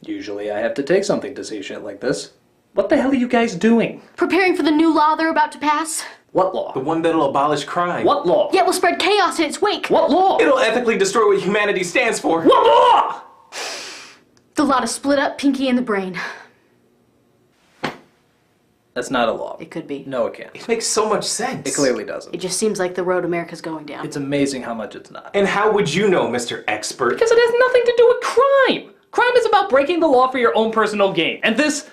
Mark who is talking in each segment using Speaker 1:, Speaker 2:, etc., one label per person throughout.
Speaker 1: Usually I have to take something to see shit like this. What the hell are you guys doing?
Speaker 2: Preparing for the new law they're about to pass.
Speaker 1: What law?
Speaker 3: The one that'll abolish crime.
Speaker 1: What law?
Speaker 2: Yeah, it will spread chaos in its wake.
Speaker 1: What law?
Speaker 3: It'll ethically destroy what humanity stands for.
Speaker 1: What law?
Speaker 2: The law to split up Pinky and the Brain.
Speaker 1: That's not a law.
Speaker 2: It could be.
Speaker 1: No, it can't.
Speaker 3: It makes so much sense.
Speaker 1: It clearly doesn't.
Speaker 2: It just seems like the road America's going down.
Speaker 1: It's amazing how much it's not.
Speaker 3: And how would you know, Mr. Expert?
Speaker 1: Because it has nothing to do with crime! Crime is about breaking the law for your own personal gain, and this,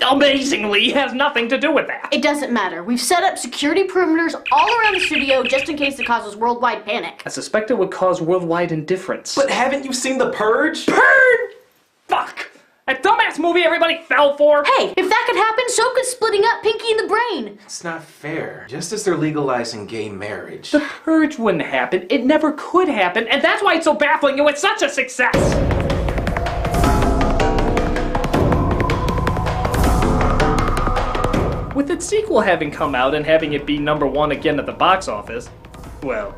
Speaker 1: amazingly, has nothing to do with that.
Speaker 2: It doesn't matter. We've set up security perimeters all around the studio just in case it causes worldwide panic.
Speaker 1: I suspect it would cause worldwide indifference.
Speaker 3: But haven't you seen The Purge?
Speaker 1: Purge! Fuck! That dumbass movie everybody fell for!
Speaker 2: Hey, if that could happen, so could splitting up Pinky and the Brain.
Speaker 3: It's not fair. Just as they're legalizing gay marriage.
Speaker 1: The Purge wouldn't happen, it never could happen, and that's why it's so baffling and it's such a success! With its sequel having come out and having it be #1 again at the box office, well,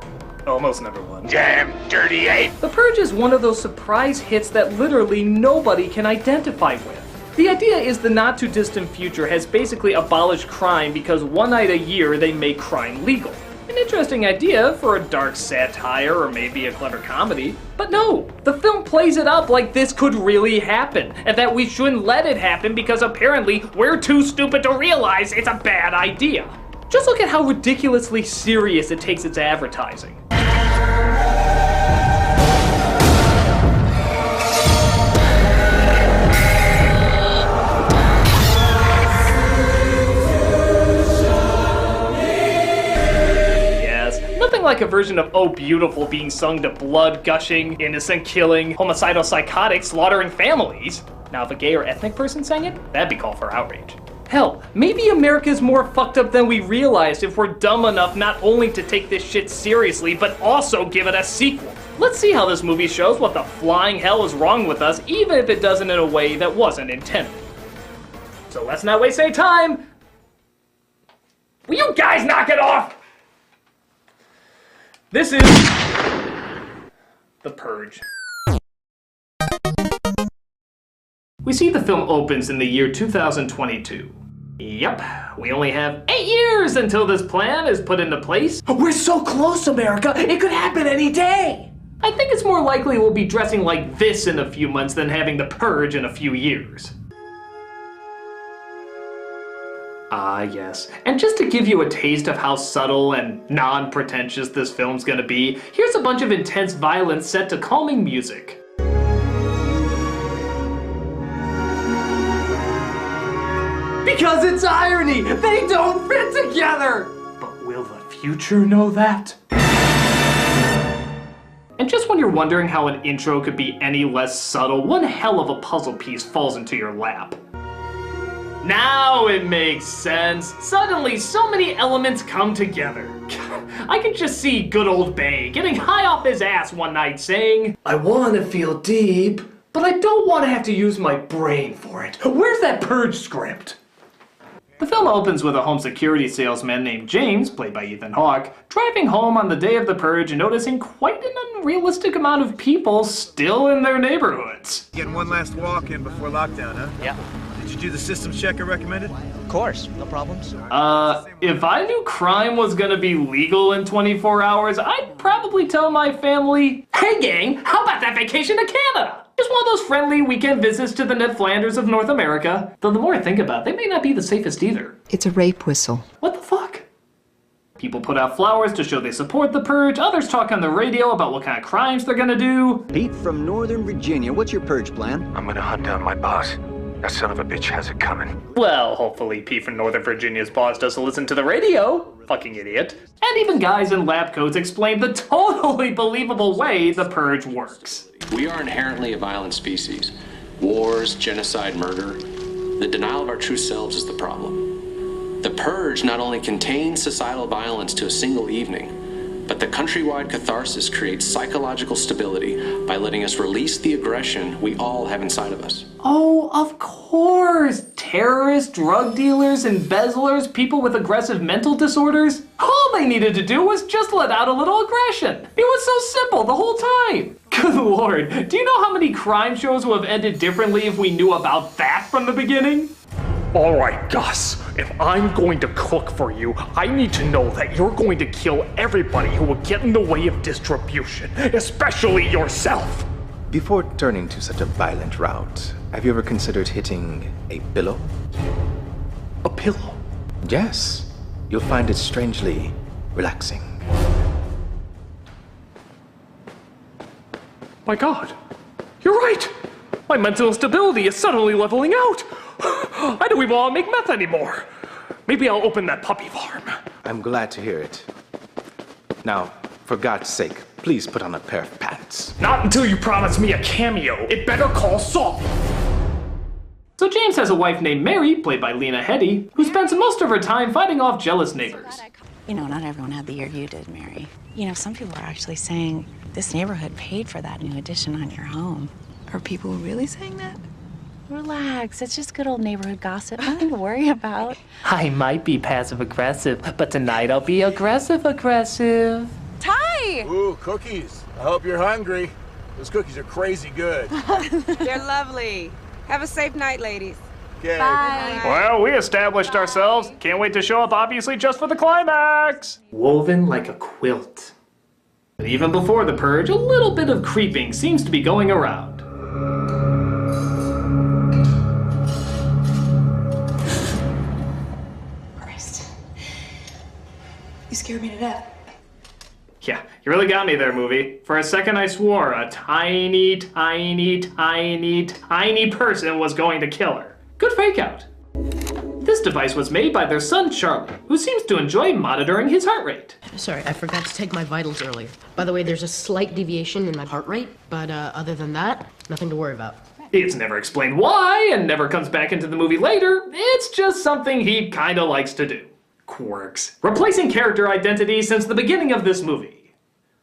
Speaker 1: almost #1.
Speaker 4: Damn dirty ape!
Speaker 1: The Purge is one of those surprise hits that literally nobody can identify with. The idea is the not too distant future has basically abolished crime because one night a year they make crime legal. An interesting idea for a dark satire or maybe a clever comedy. But no, the film plays it up like this could really happen, and that we shouldn't let it happen because apparently we're too stupid to realize it's a bad idea. Just look at how ridiculously serious it takes its advertising. Like a version of Oh Beautiful being sung to blood gushing, innocent killing, homicidal psychotic slaughtering families. Now if a gay or ethnic person sang it, that'd be called for outrage. Hell, maybe America's more fucked up than we realized if we're dumb enough not only to take this shit seriously, but also give it a sequel. Let's see how this movie shows what the flying hell is wrong with us, even if it doesn't in a way that wasn't intended. So let's not waste any time. Will you guys knock it off? This is The Purge. We see the film opens in the year 2022. Yep, we only have 8 years until this plan is put into place. We're so close, America! It could happen any day! I think it's more likely we'll be dressing like this in a few months than having the Purge in a few years. Ah, yes. And just to give you a taste of how subtle and non-pretentious this film's gonna be, here's a bunch of intense violence set to calming music. Because it's irony! They don't fit together! But will the future know that? And just when you're wondering how an intro could be any less subtle, one hell of a puzzle piece falls into your lap. Now it makes sense. Suddenly, so many elements come together. I can just see good old Bay getting high off his ass one night saying, I want to feel deep, but I don't want to have to use my brain for it. Where's that Purge script? The film opens with a home security salesman named James, played by Ethan Hawke, driving home on the day of the Purge and noticing quite an unrealistic amount of people still in their neighborhoods.
Speaker 5: Getting one last walk-in before lockdown, huh?
Speaker 6: Yeah.
Speaker 5: Did you do the systems check I recommended?
Speaker 6: Of course, no problems.
Speaker 1: If I knew crime was gonna be legal in 24 hours, I'd probably tell my family, hey gang, how about that vacation to Canada? Just one of those friendly weekend visits to the Ned Flanders of North America. Though the more I think about it, they may not be the safest either.
Speaker 7: It's a rape whistle.
Speaker 1: What the fuck? People put out flowers to show they support the Purge, others talk on the radio about what kind of crimes they're gonna do.
Speaker 8: Pete from Northern Virginia, what's your Purge plan?
Speaker 4: I'm gonna hunt down my boss. That son of a bitch has it coming.
Speaker 1: Well, hopefully Pete from Northern Virginia's boss doesn't listen to the radio. Fucking idiot. And even guys in lab coats explain the totally believable way the Purge works.
Speaker 9: We are inherently a violent species. Wars, genocide, murder. The denial of our true selves is the problem. The Purge not only contains societal violence to a single evening, but the countrywide catharsis creates psychological stability by letting us release the aggression we all have inside of us.
Speaker 1: Oh, of course! Terrorists, drug dealers, embezzlers, people with aggressive mental disorders. All they needed to do was just let out a little aggression. It was so simple the whole time. Good lord, do you know how many crime shows would have ended differently if we knew about that from the beginning?
Speaker 6: Alright, Gus, if I'm going to cook for you, I need to know that you're going to kill everybody who will get in the way of distribution, especially yourself.
Speaker 3: Before turning to such a violent route, have you ever considered hitting a pillow?
Speaker 6: A pillow?
Speaker 3: Yes. You'll find it strangely relaxing.
Speaker 6: My God, you're right. My mental instability is suddenly leveling out. I don't even want to make meth anymore. Maybe I'll open that puppy farm.
Speaker 3: I'm glad to hear it. Now, for God's sake, please put on a pair of pants.
Speaker 6: Not until you promise me a cameo. It better call Saul.
Speaker 1: So James has a wife named Mary, played by Lena Headey, who spends most of her time fighting off jealous neighbors.
Speaker 7: You know, not everyone had the year you did, Mary. You know, some people are actually saying this neighborhood paid for that new addition on your home. Are people really saying that? Relax, it's just good old neighborhood gossip. Nothing to worry about.
Speaker 10: I might be passive-aggressive, but tonight I'll be aggressive-aggressive.
Speaker 7: Ty!
Speaker 5: Ooh, cookies. I hope you're hungry. Those cookies are crazy good.
Speaker 11: They're lovely. Have a safe night, ladies.
Speaker 5: Okay.
Speaker 7: Bye.
Speaker 6: Well, we established ourselves. Can't wait to show up, obviously, just for the climax.
Speaker 1: Woven like a quilt. But even before the purge, a little bit of creeping seems to be going around.
Speaker 12: Christ. You scared me to death.
Speaker 1: Yeah, you really got me there, movie. For a second I swore a tiny, tiny, tiny, tiny person was going to kill her. Good fake out. This device was made by their son Charlie, who seems to enjoy monitoring his heart rate.
Speaker 13: Sorry, I forgot to take my vitals earlier. By the way, there's a slight deviation in my heart rate, but other than that, nothing to worry about.
Speaker 1: It's never explained why, and never comes back into the movie later. It's just something he kinda likes to do. Quirks. Replacing character identity since the beginning of this movie.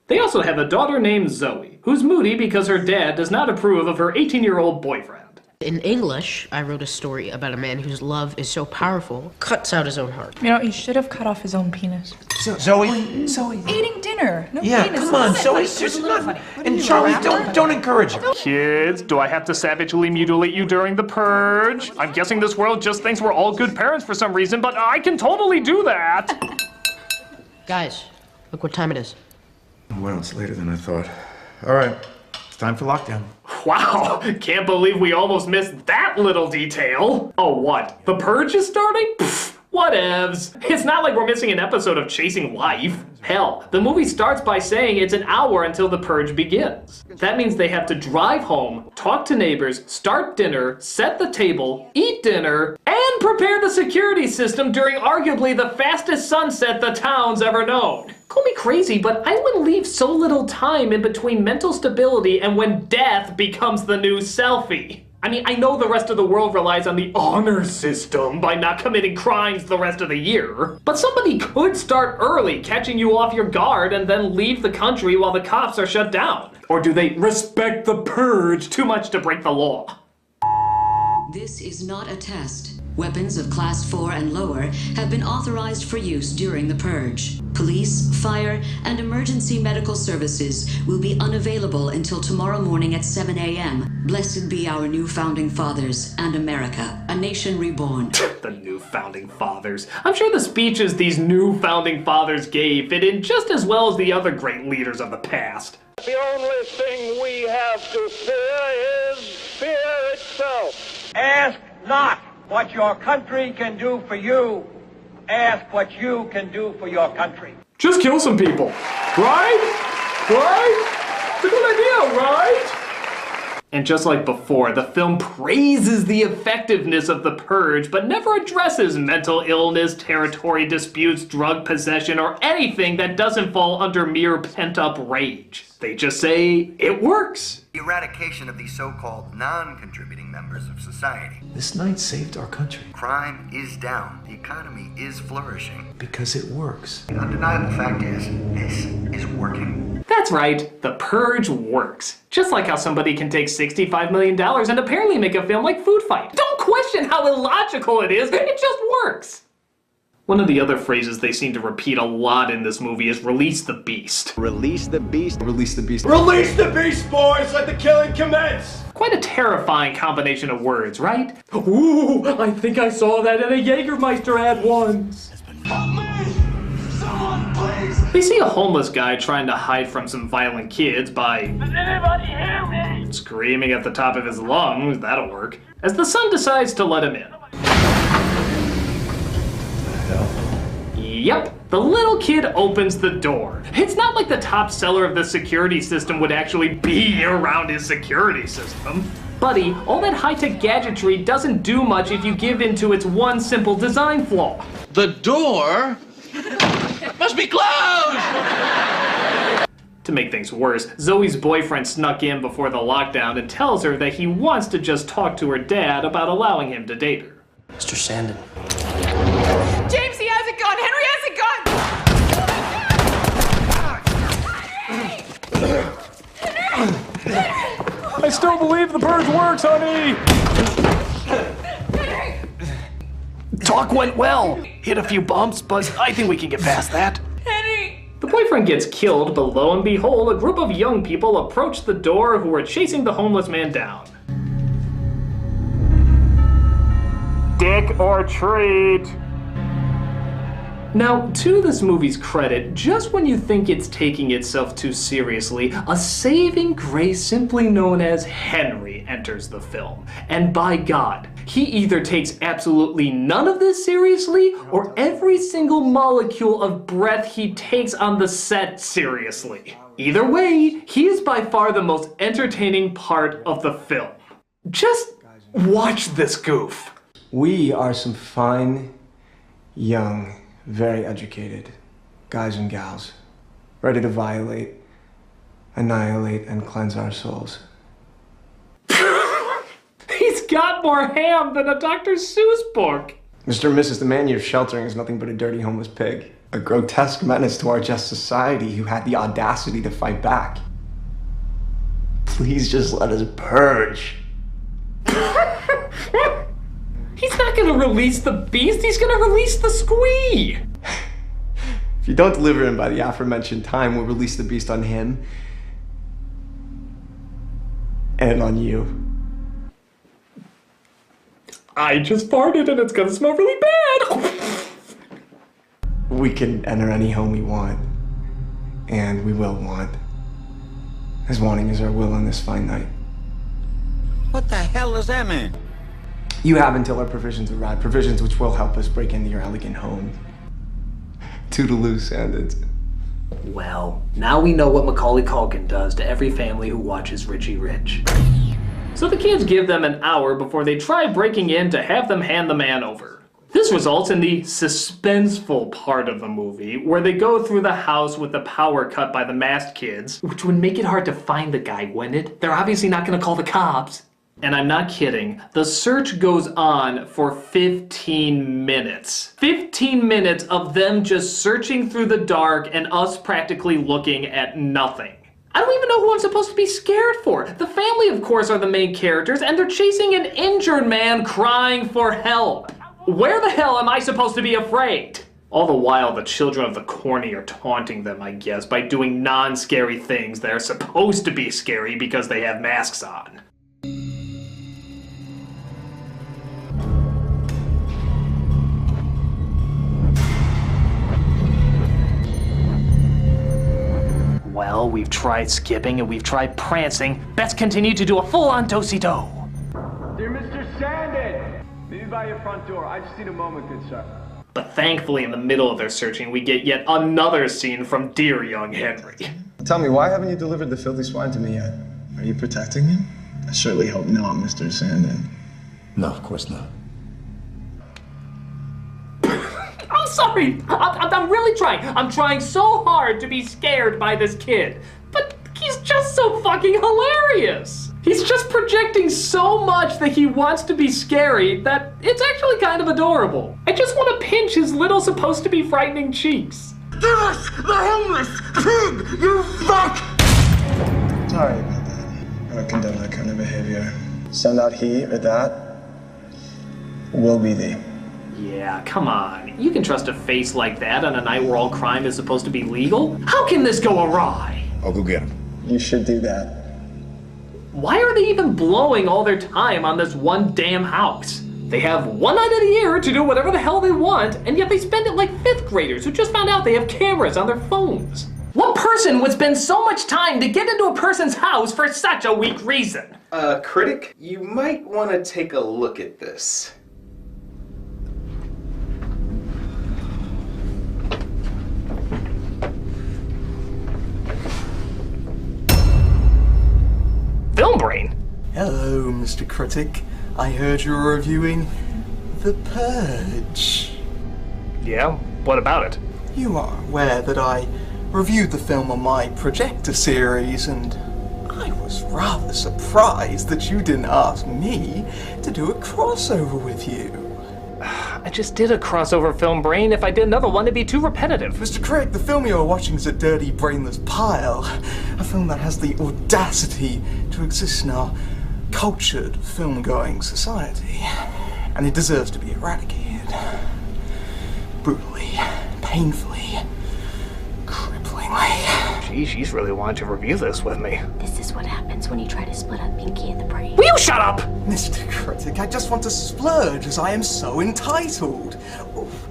Speaker 1: They also have a daughter named Zoe, who's moody because her dad does not approve of her 18-year-old boyfriend.
Speaker 13: In English, I wrote a story about a man whose love is so powerful, cuts out his own heart.
Speaker 12: You know, he should have cut off his own penis.
Speaker 5: Zoe?
Speaker 12: Eating dinner. No
Speaker 5: Yeah,
Speaker 12: penis.
Speaker 5: come on, Zoe. Seriously, not. And Charlie, don't encourage him.
Speaker 6: Kids, do I have to savagely mutilate you during the purge? I'm guessing this world just thinks we're all good parents for some reason, but I can totally do that.
Speaker 13: Guys, look what time it is.
Speaker 5: Well, it's later than I thought. All right, it's time for lockdown.
Speaker 1: Wow, can't believe we almost missed that little detail. Oh, what? The purge is starting? Pfft, whatevs. It's not like we're missing an episode of Chasing Life. Hell, the movie starts by saying it's an hour until the purge begins. That means they have to drive home, talk to neighbors, start dinner, set the table, eat dinner, and prepare the security system during arguably the fastest sunset the town's ever known. Call me crazy, but I wouldn't leave so little time in between mental stability and when death becomes the new selfie. I mean, I know the rest of the world relies on the honor system by not committing crimes the rest of the year, but somebody could start early, catching you off your guard, and then leave the country while the cops are shut down. Or do they respect the purge too much to break the law?
Speaker 14: This is not a test. Weapons of Class 4 and lower have been authorized for use during the purge. Police, fire, and emergency medical services will be unavailable until tomorrow morning at 7 a.m. Blessed be our new founding fathers and America, a nation reborn.
Speaker 1: The new founding fathers. I'm sure the speeches these new founding fathers gave fit in just as well as the other great leaders of the past.
Speaker 15: The only thing we have to fear is fear itself.
Speaker 16: Ask not what your country can do for you. Ask what you can do for your country.
Speaker 1: Just kill some people. Right? Right? It's a good idea, right? And just like before, the film praises the effectiveness of the purge, but never addresses mental illness, territory disputes, drug possession, or anything that doesn't fall under mere pent-up rage. They just say, it works.
Speaker 17: The eradication of these so-called non-contributing members of society.
Speaker 3: This night saved our country.
Speaker 17: Crime is down. The economy is flourishing.
Speaker 3: Because it works.
Speaker 17: The undeniable fact is, this is working.
Speaker 1: That's right, the purge works. Just like how somebody can take $65 million and apparently make a film like Food Fight. Don't question how illogical it is, it just works. One of the other phrases they seem to repeat a lot in this movie is release the beast.
Speaker 8: Release the beast.
Speaker 5: Release the beast.
Speaker 15: Release the beast, boys! Let the killing commence!
Speaker 1: Quite a terrifying combination of words, right?
Speaker 6: Ooh, I think I saw that in a Jägermeister ad once.
Speaker 15: Someone, please!
Speaker 1: They see a homeless guy trying to hide from some violent kids by...
Speaker 15: Does anybody hear me?
Speaker 1: Screaming at the top of his lungs. That'll work. As the son decides to let him in. Yep, the little kid opens the door. It's not like the top seller of the security system would actually be around his security system. Buddy, all that high-tech gadgetry doesn't do much if you give in to its one simple design flaw.
Speaker 18: The door must be closed!
Speaker 1: To make things worse, Zoe's boyfriend snuck in before the lockdown and tells her that he wants to just talk to her dad about allowing him to date her.
Speaker 10: Mr. Sandin.
Speaker 11: James, he has a gun! Henry has a gun!
Speaker 6: I still believe the purge works, honey!
Speaker 1: Talk went well. Hit a few bumps, but I think we can get past that.
Speaker 11: Henry!
Speaker 1: The boyfriend gets killed, but lo and behold, a group of young people approach the door who are chasing the homeless man down.
Speaker 6: Dick or treat?
Speaker 1: Now, to this movie's credit, just when you think it's taking itself too seriously, a saving grace simply known as Henry enters the film. And by God, he either takes absolutely none of this seriously, or every single molecule of breath he takes on the set seriously. Either way, he is by far the most entertaining part of the film. Just watch this goof.
Speaker 19: We are some fine, young, very educated guys and gals, ready to violate, annihilate, and cleanse our souls.
Speaker 1: He's got more ham than a Dr. Seuss book.
Speaker 19: Mr. and Mrs. The man you're sheltering is nothing but a dirty homeless pig. A grotesque menace to our just society who had the audacity to fight back. Please just let us purge.
Speaker 1: He's not gonna release the beast, he's gonna release the squee!
Speaker 19: If you don't deliver him by the aforementioned time, we'll release the beast on him. And on you.
Speaker 6: I just farted and it's gonna smell really bad!
Speaker 19: We can enter any home we want. And we will want. As wanting is our will on this fine night.
Speaker 18: What the hell does that mean?
Speaker 19: You have until our provisions arrive, provisions which will help us break into your elegant home. Toodaloo, Sandins.
Speaker 10: Well, now we know what Macaulay Culkin does to every family who watches Richie Rich.
Speaker 1: So the kids give them an hour before they try breaking in to have them hand the man over. This results in the suspenseful part of the movie, where they go through the house with the power cut by the masked kids, which would make it hard to find the guy, wouldn't it? They're obviously not gonna call the cops. And I'm not kidding, the search goes on for 15 minutes. 15 minutes of them just searching through the dark and us practically looking at nothing. I don't even know who I'm supposed to be scared for. The family, of course, are the main characters, and they're chasing an injured man crying for help. Where the hell am I supposed to be afraid? All the while, the children of the corny are taunting them, I guess, by doing non-scary things that are supposed to be scary because they have masks on.
Speaker 10: Well, we've tried skipping and we've tried prancing. Let's continue to do a full-on do-si-do.
Speaker 16: Dear Mr. Sandin, maybe by your front door. I just need a moment, good sir.
Speaker 1: But thankfully, in the middle of their searching, we get yet another scene from dear young Henry.
Speaker 19: Tell me, why haven't you delivered the filthy swine to me yet? Are you protecting him? I surely hope not, Mr. Sandin.
Speaker 5: No, of course not.
Speaker 1: I'm sorry. I'm really trying. I'm trying so hard to be scared by this kid. But he's just so fucking hilarious. He's just projecting so much that he wants to be scary that it's actually kind of adorable. I just want to pinch his little supposed to be frightening cheeks.
Speaker 15: Give us the homeless pig, you fuck!
Speaker 19: Sorry about that. I don't condone that kind of behavior. Send out he or that will be thee.
Speaker 1: Yeah, come on. You can trust a face like that on a night where all crime is supposed to be legal? How can this go awry?
Speaker 5: I'll go get him.
Speaker 20: You should do that.
Speaker 1: Why are they even blowing all their time on this one damn house? They have one night of the year to do whatever the hell they want, and yet they spend it like 5th graders who just found out they have cameras on their phones. What person would spend so much time to get into a person's house for such a weak reason?
Speaker 3: Critic, you might want to take a look at this.
Speaker 1: Film brain?
Speaker 20: Hello, Mr. Critic. I heard you were reviewing The Purge.
Speaker 6: Yeah? What about it?
Speaker 20: You are aware that I reviewed the film on my projector series, and I was rather surprised that you didn't ask me to do a crossover with you.
Speaker 6: I just did a crossover film brain. If I did another one, it'd be too repetitive.
Speaker 20: Mr. Critic, the film you're watching is a dirty, brainless pile. A film that has the audacity to exist in our cultured, film-going society. And it deserves to be eradicated. Brutally, painfully, cripplingly.
Speaker 6: Gee, she's really wanted to review this with me.
Speaker 2: This is what happens when you try to split up Pinky and the Brain.
Speaker 6: Will you shut up?
Speaker 20: Mr. Critic, I just want to splurge as I am so entitled.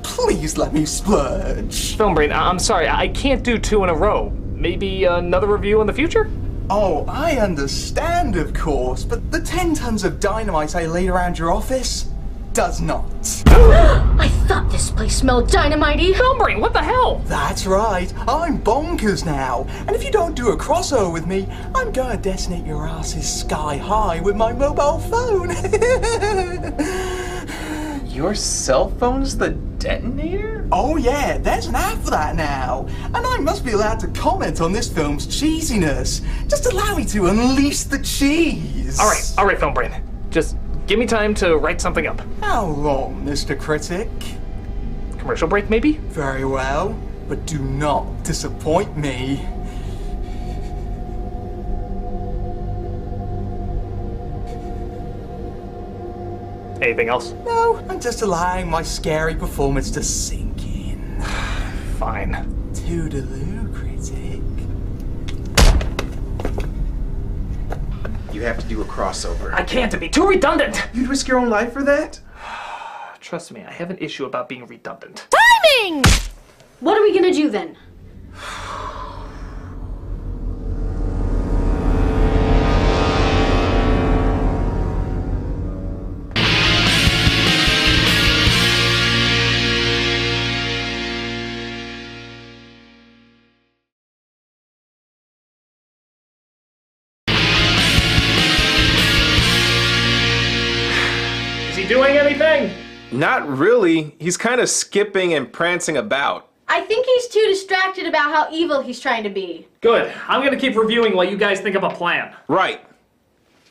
Speaker 20: Please let me splurge.
Speaker 6: Film brain, I'm sorry, I can't do 2 in a row. Maybe another review in the future?
Speaker 20: Oh, I understand, of course, but the 10 tons of dynamite I laid around your office does not.
Speaker 2: I thought this place smelled dynamite-y.
Speaker 6: Film brain, what the hell?
Speaker 20: That's right, I'm bonkers now. And if you don't do a crossover with me, I'm gonna detonate your asses sky high with my mobile phone.
Speaker 3: Your cell phone's the detonator?
Speaker 20: Oh yeah, there's an app for that now. And I must be allowed to comment on this film's cheesiness. Just allow me to unleash the cheese.
Speaker 6: All right, film brain. Just give me time to write something up.
Speaker 20: How long, Mr. Critic?
Speaker 6: Commercial break, maybe?
Speaker 20: Very well, but do not disappoint me.
Speaker 6: Anything else?
Speaker 20: No, I'm just allowing my scary performance to sink in.
Speaker 6: Fine.
Speaker 20: Toodaloo, Critic.
Speaker 3: You have to do a crossover.
Speaker 6: I can't, it'd be too redundant.
Speaker 3: You'd risk your own life for that?
Speaker 6: Trust me, I have an issue about being redundant.
Speaker 2: Timing! What are we gonna do then?
Speaker 1: Doing anything?
Speaker 3: Not really. He's kind of skipping and prancing about.
Speaker 2: I think he's too distracted about how evil he's trying to be.
Speaker 1: Good. I'm gonna keep reviewing while you guys think of a plan.
Speaker 3: Right.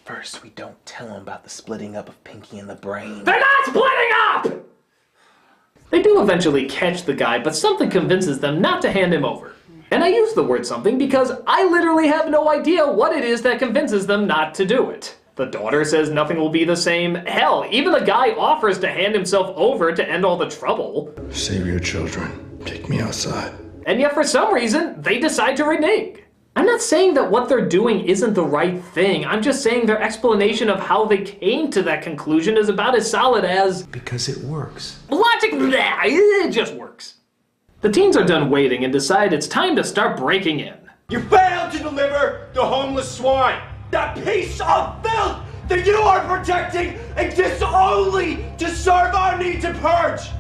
Speaker 3: First, we don't tell him about the splitting up of Pinky and the Brain.
Speaker 1: They're not splitting up! They do eventually catch the guy, but something convinces them not to hand him over. And I use the word something because I literally have no idea what it is that convinces them not to do it. The daughter says nothing will be the same. Hell, even the guy offers to hand himself over to end all the trouble.
Speaker 5: Save your children. Take me outside.
Speaker 1: And yet for some reason, they decide to renege. I'm not saying that what they're doing isn't the right thing. I'm just saying their explanation of how they came to that conclusion is about as solid as...
Speaker 5: Because it works.
Speaker 1: Logic, blah, it just works. The teens are done waiting and decide it's time to start breaking in.
Speaker 18: You failed to deliver the homeless swine! That piece of filth that you are protecting exists only to serve our need to purge!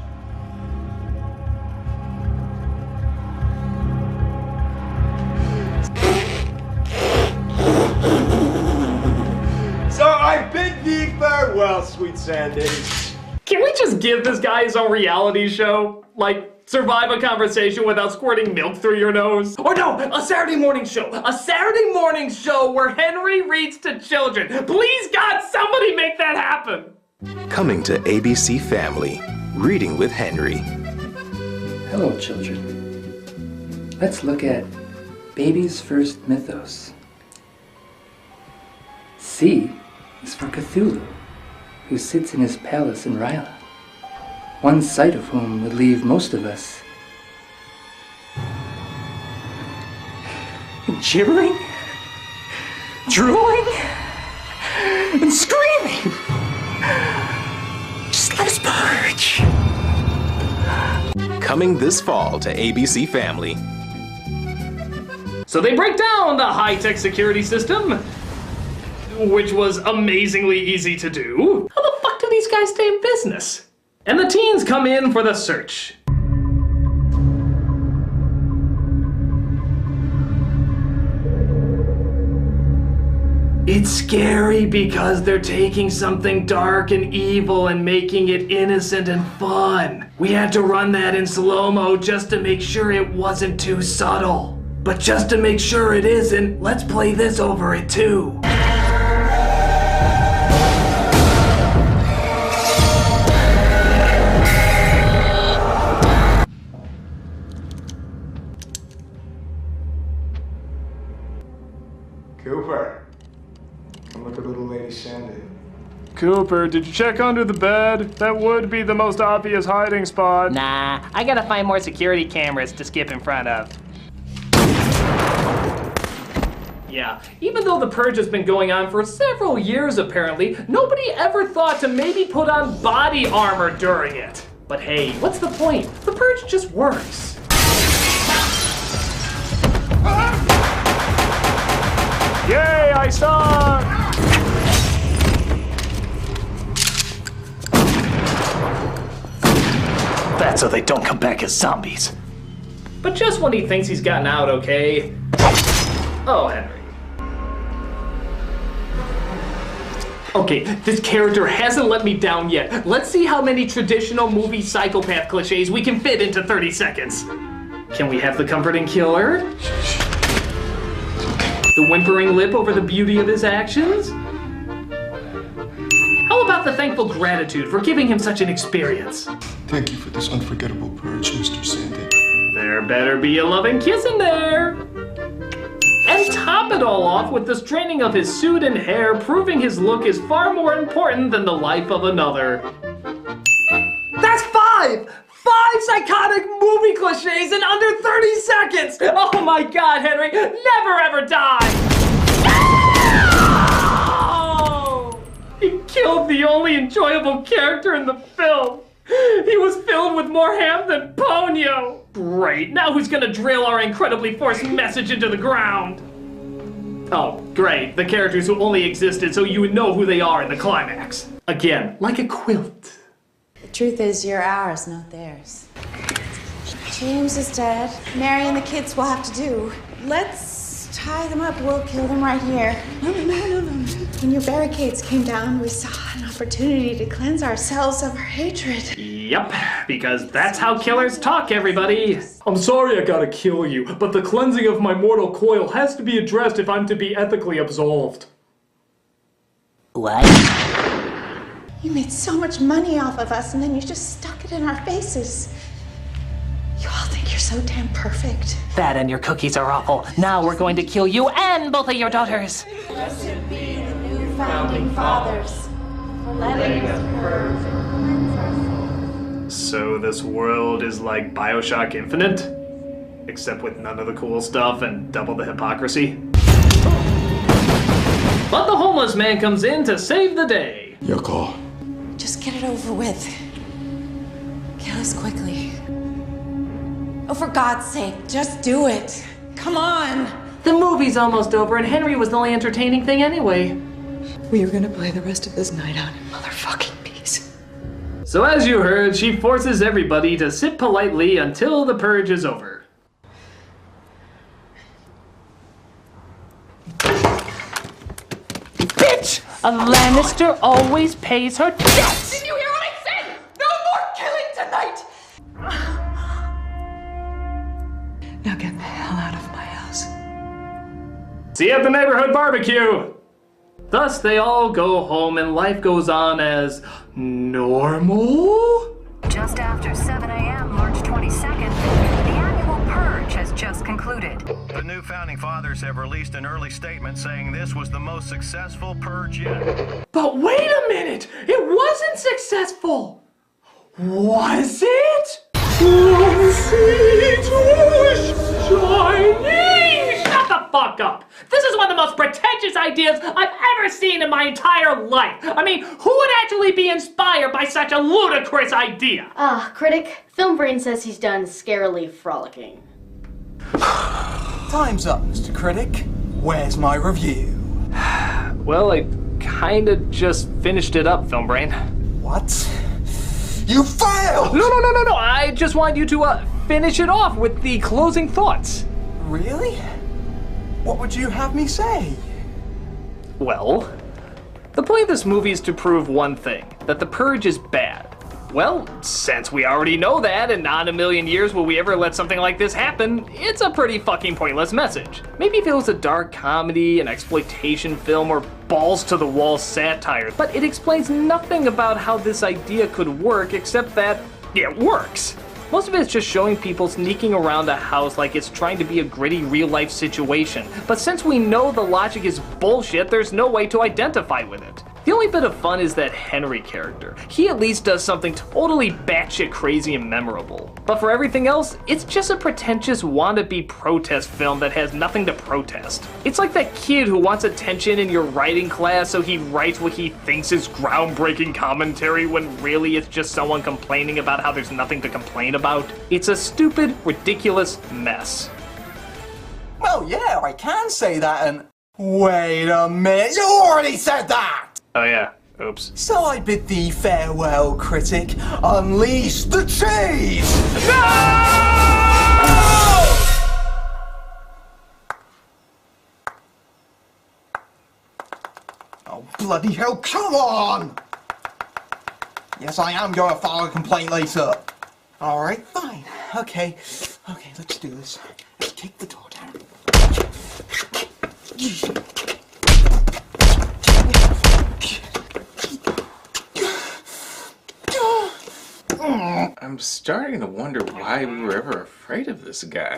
Speaker 18: So I bid thee farewell, sweet Sandys.
Speaker 1: Can we just give this guy his own reality show? Like, survive a conversation without squirting milk through your nose? Or no, a Saturday morning show. A Saturday morning show where Henry reads to children. Please, God, somebody make that happen.
Speaker 3: Coming to ABC Family, Reading with Henry.
Speaker 21: Hello, children. Let's look at baby's first mythos. C is for Cthulhu, who sits in his palace in Ryla. one sight of whom would leave most of us gibbering, drooling, and screaming. Just let us purge.
Speaker 3: Coming this fall to ABC Family.
Speaker 1: So they break down the high-tech security system, which was amazingly easy to do. How the fuck do these guys stay in business? And the teens come in for the search. It's scary because they're taking something dark and evil and making it innocent and fun. We had to run that in slow-mo just to make sure it wasn't too subtle. But just to make sure it isn't, let's play this over it too.
Speaker 19: Cooper, come look at little lady Sandy.
Speaker 6: Cooper, did you check under the bed? That would be the most obvious hiding spot.
Speaker 10: Nah, I gotta find more security cameras to skip in front of.
Speaker 1: Yeah, even though the Purge has been going on for several years apparently, nobody ever thought to maybe put on body armor during it. But hey, what's the point? The Purge just works.
Speaker 6: Yay, I saw!
Speaker 10: That's so they don't come back as zombies.
Speaker 1: But just when he thinks he's gotten out okay. Oh, Henry. Okay, this character hasn't let me down yet. Let's see how many traditional movie psychopath cliches we can fit into 30 seconds. Can we have the comforting killer? The whimpering lip over the beauty of his actions? How about the thankful gratitude for giving him such an experience?
Speaker 4: Thank you for this unforgettable purge, Mr. Sandy.
Speaker 1: There better be a loving kiss in there. And top it all off with the straining of his suit and hair, proving his look is far more important than the life of another. That's 5! 5 psychotic movie cliches in under 30 seconds! Oh my god, Henry, never ever die! No! He killed the only enjoyable character in the film! He was filled with more ham than Ponyo! Great, now who's gonna drill our incredibly forced message into the ground? Oh, great, the characters who only existed so you would know who they are in the climax. Again, like a quilt.
Speaker 22: The truth is, you're ours, not theirs. James is dead. Mary and the kids will have to do. Let's tie them up. We'll kill them right here. No. When your barricades came down, we saw an opportunity to cleanse ourselves of our hatred.
Speaker 1: Yep, because that's how killers talk, everybody. I'm sorry I gotta kill you, but the cleansing of my mortal coil has to be addressed if I'm to be ethically absolved.
Speaker 10: What?
Speaker 22: You made so much money off of us, and then you just stuck it in our faces. You all think you're so damn perfect.
Speaker 10: That and your cookies are awful. Now we're going to kill you and both of your daughters.
Speaker 22: Blessed be the new founding fathers for letting us purge and cleanse ourselves.
Speaker 1: So this world is like BioShock Infinite? Except with none of the cool stuff and double the hypocrisy? But the homeless man comes in to save the day.
Speaker 4: Your call.
Speaker 22: Just get it over with. Kill us quickly. Oh, for God's sake, just do it. Come on.
Speaker 1: The movie's almost over and Henry was the only entertaining thing anyway.
Speaker 12: We are gonna play the rest of this night out in motherfucking peace.
Speaker 1: So as you heard, she forces everybody to sit politely until the purge is over.
Speaker 10: Bitch! A Lannister always pays her debts!
Speaker 12: Did you hear what I said? No more killing tonight! Now get the hell out of my house.
Speaker 1: See you at the neighborhood barbecue! Thus, they all go home and life goes on as normal?
Speaker 23: Just after 7 a.m., March 22nd, the annual Purge has just concluded.
Speaker 24: The new founding fathers have released an early statement saying this was the most successful purge yet.
Speaker 1: But wait a minute! It wasn't successful! Was it? Chinese! Shut the fuck up! This is one of the most pretentious ideas I've ever seen in my entire life. I mean, who would actually be inspired by such a ludicrous idea?
Speaker 2: Critic, Film Brain says he's done scarily frolicking.
Speaker 20: Time's up, Mr. Critic. Where's my review?
Speaker 10: Well, I kinda just finished it up, Film Brain.
Speaker 20: What? You failed!
Speaker 10: No. I just wanted you to finish it off with the closing thoughts.
Speaker 20: Really? What would you have me say?
Speaker 10: Well, the point of this movie is to prove one thing, that the Purge is bad. Well, since we already know that, and not in a million years will we ever let something like this happen, it's a pretty fucking pointless message. Maybe if it was a dark comedy, an exploitation film, or balls-to-the-wall satire, but it explains nothing about how this idea could work except that it works. Most of it is just showing people sneaking around a house like it's trying to be a gritty real-life situation, but since we know the logic is bullshit, there's no way to identify with it. The only bit of fun is that Henry character. He at least does something totally batshit crazy and memorable. But for everything else, it's just a pretentious wannabe protest film that has nothing to protest. It's like that kid who wants attention in your writing class, so he writes what he thinks is groundbreaking commentary when really it's just someone complaining about how there's nothing to complain about. It's a stupid, ridiculous mess.
Speaker 20: Well, yeah, I can say that and... Wait a minute, you already said that!
Speaker 10: Oh yeah, oops.
Speaker 20: So I bid thee farewell, Critic. Unleash the cheese!
Speaker 10: No!
Speaker 20: Oh, bloody hell, come on! Yes, I am going to file a complaint later. Alright, fine. Okay, let's do this. Let's kick the door down.
Speaker 3: I'm starting to wonder why we were ever afraid of this guy.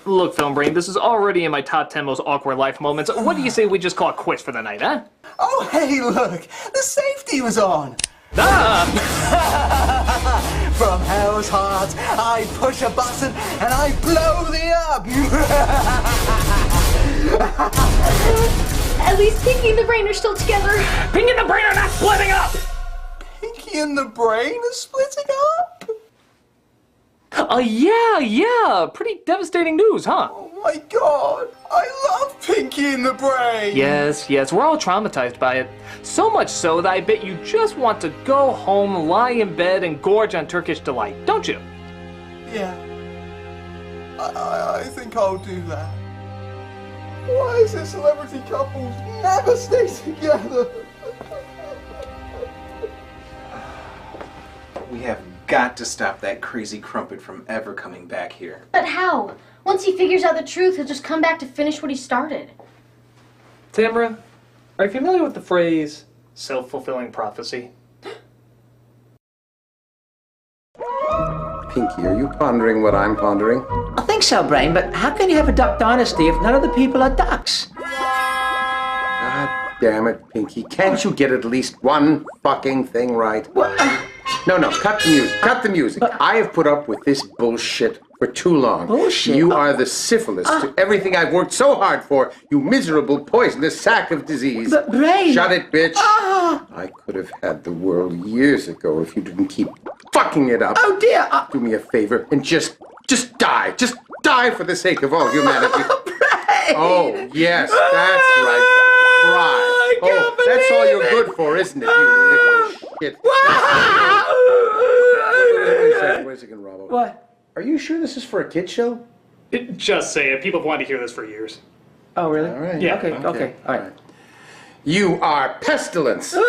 Speaker 10: Look, Film Brain, this is already in my top 10 most awkward life moments. What do you say we just call it quits for the night, huh?
Speaker 20: Oh, hey, look! The safety was on! From hell's heart, I push a button and I blow thee up!
Speaker 2: At least Pinky and the Brain are still together.
Speaker 1: Pinky and the Brain are not splitting up!
Speaker 20: Pinky and the Brain are splitting up?
Speaker 10: Yeah, pretty devastating news, huh?
Speaker 20: Oh my god, I love Pinky and the Brain!
Speaker 10: Yes, we're all traumatized by it. So much so that I bet you just want to go home, lie in bed, and gorge on Turkish delight, don't you?
Speaker 20: Yeah, I think I'll do that. Why is it celebrity couples never stay together?
Speaker 3: We have got to stop that crazy crumpet from ever coming back here.
Speaker 2: But how? Once he figures out the truth, he'll just come back to finish what he started.
Speaker 10: Tamara, are you familiar with the phrase self-fulfilling prophecy?
Speaker 7: Pinky, are you pondering what I'm pondering?
Speaker 9: I think so, Brain, but how can you have a duck dynasty if none of the people are ducks?
Speaker 7: God damn it, Pinky. Can't you get at least one fucking thing right? No, cut the music. Cut the music. I have put up with this bullshit for too long.
Speaker 9: Bullshit?
Speaker 7: You are the syphilis to everything I've worked so hard for, you miserable, poisonous sack of disease.
Speaker 9: But, Brain...
Speaker 7: Shut it, bitch. I could have had the world years ago if you didn't keep fucking it up.
Speaker 9: Oh, dear.
Speaker 7: Do me a favor and just die. Just die for the sake of all humanity.
Speaker 9: Brain!
Speaker 7: Oh, yes, that's right. Cry. Oh, that's all you're good for, isn't it, you little shit? Wait a second, Robbo.
Speaker 9: What?
Speaker 7: Are you sure this is for a kid show?
Speaker 1: Just say it. People have wanted to hear this for years.
Speaker 9: Oh, really?
Speaker 7: All right.
Speaker 1: Yeah.
Speaker 9: Okay. All right.
Speaker 7: You are pestilence. That's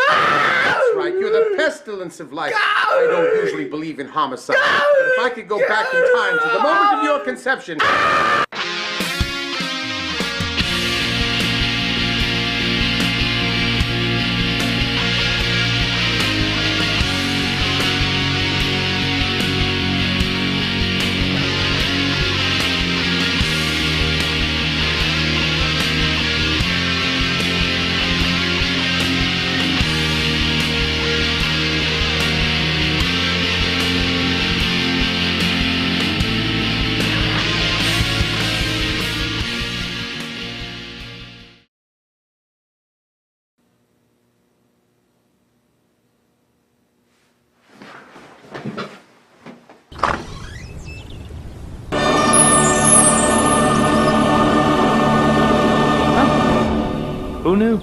Speaker 7: right. You're the pestilence of life. I don't usually believe in homicide. But if I could go back in time to the moment of your conception...
Speaker 10: Who knew?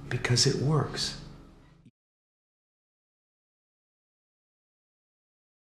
Speaker 5: Because it works.